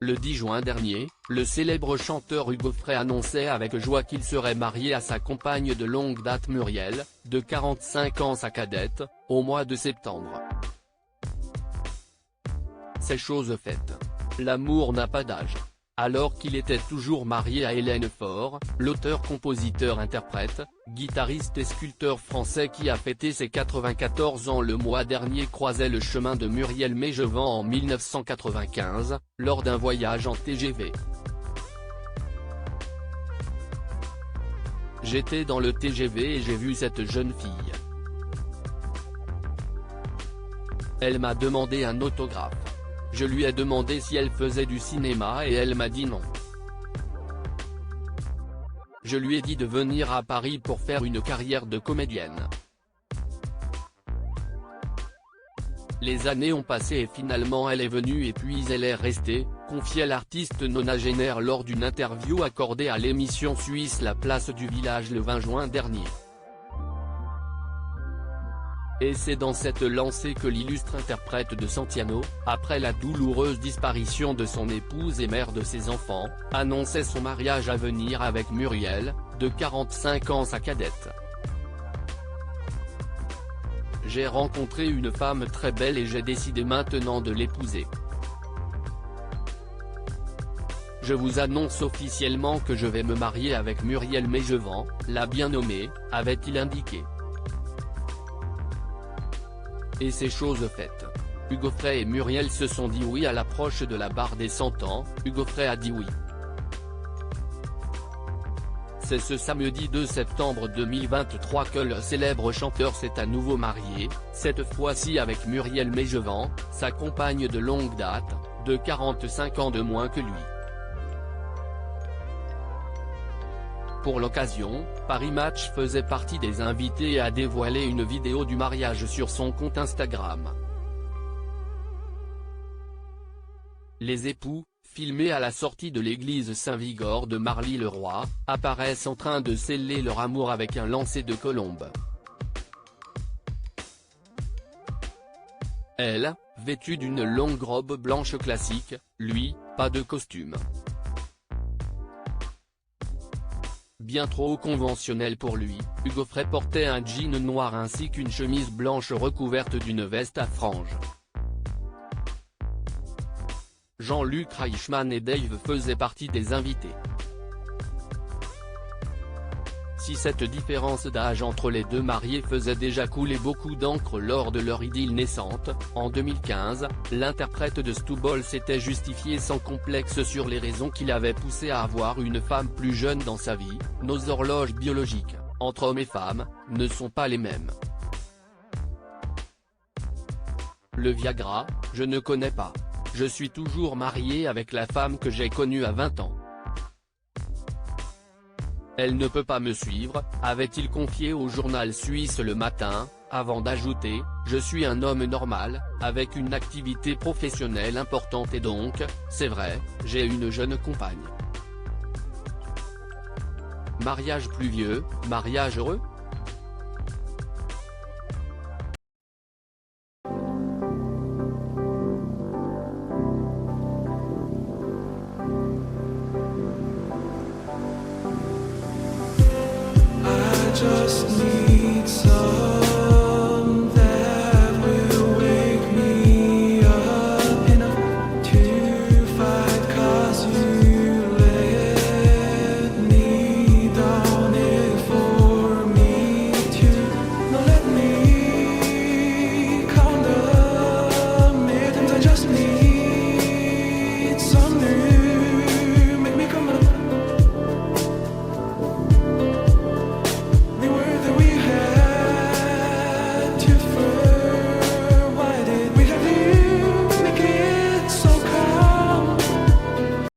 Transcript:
Le 10 juin dernier, le célèbre chanteur Hugo Frey annonçait avec joie qu'il serait marié à sa compagne de longue date Muriel, de 45 ans sa cadette, au mois de septembre. C'est chose faite. L'amour n'a pas d'âge. Alors qu'il était toujours marié à Hélène Faure, l'auteur-compositeur-interprète, guitariste et sculpteur français qui a fêté ses 94 ans le mois dernier croisait le chemin de Muriel Maigevant en 1995, lors d'un voyage en TGV. J'étais dans le TGV et j'ai vu cette jeune fille. Elle m'a demandé un autographe. Je lui ai demandé si elle faisait du cinéma et elle m'a dit non. Je lui ai dit de venir à Paris pour faire une carrière de comédienne. Les années ont passé et finalement elle est venue et puis elle est restée, confiait l'artiste nonagénaire lors d'une interview accordée à l'émission suisse La Place du Village le 20 juin dernier. Et c'est dans cette lancée que l'illustre interprète de Santillano, après la douloureuse disparition de son épouse et mère de ses enfants, annonçait son mariage à venir avec Muriel, de 45 ans sa cadette. J'ai rencontré une femme très belle et j'ai décidé maintenant de l'épouser. Je vous annonce officiellement que je vais me marier avec Muriel Maigevant, la bien nommée, avait-il indiqué. Et c'est chose faite. Hugo Frey et Muriel se sont dit oui à l'approche de la barre des 100 ans, Hugo Frey a dit oui. C'est ce samedi 2 septembre 2023 que le célèbre chanteur s'est à nouveau marié, cette fois-ci avec Muriel Maigevant, sa compagne de longue date, de 45 ans de moins que lui. Pour l'occasion, Paris Match faisait partie des invités et a dévoilé une vidéo du mariage sur son compte Instagram. Les époux, filmés à la sortie de l'église Saint-Vigor de Marly-le-Roi, apparaissent en train de sceller leur amour avec un lancer de colombes. Elle, vêtue d'une longue robe blanche classique, lui, pas de costume. Bien trop conventionnel pour lui, Hugo Frey portait un jean noir ainsi qu'une chemise blanche recouverte d'une veste à franges. Jean-Luc Reichmann et Dave faisaient partie des invités. Si cette différence d'âge entre les deux mariés faisait déjà couler beaucoup d'encre lors de leur idylle naissante, en 2015, l'interprète de Stubble s'était justifié sans complexe sur les raisons qui l'avaient poussé à avoir une femme plus jeune dans sa vie. Nos horloges biologiques, entre hommes et femmes, ne sont pas les mêmes. Le Viagra, je ne connais pas. Je suis toujours marié avec la femme que j'ai connue à 20 ans. Elle ne peut pas me suivre, avait-il confié au journal suisse Le Matin, avant d'ajouter, je suis un homme normal, avec une activité professionnelle importante et donc, c'est vrai, j'ai une jeune compagne. Mariage pluvieux, mariage heureux ?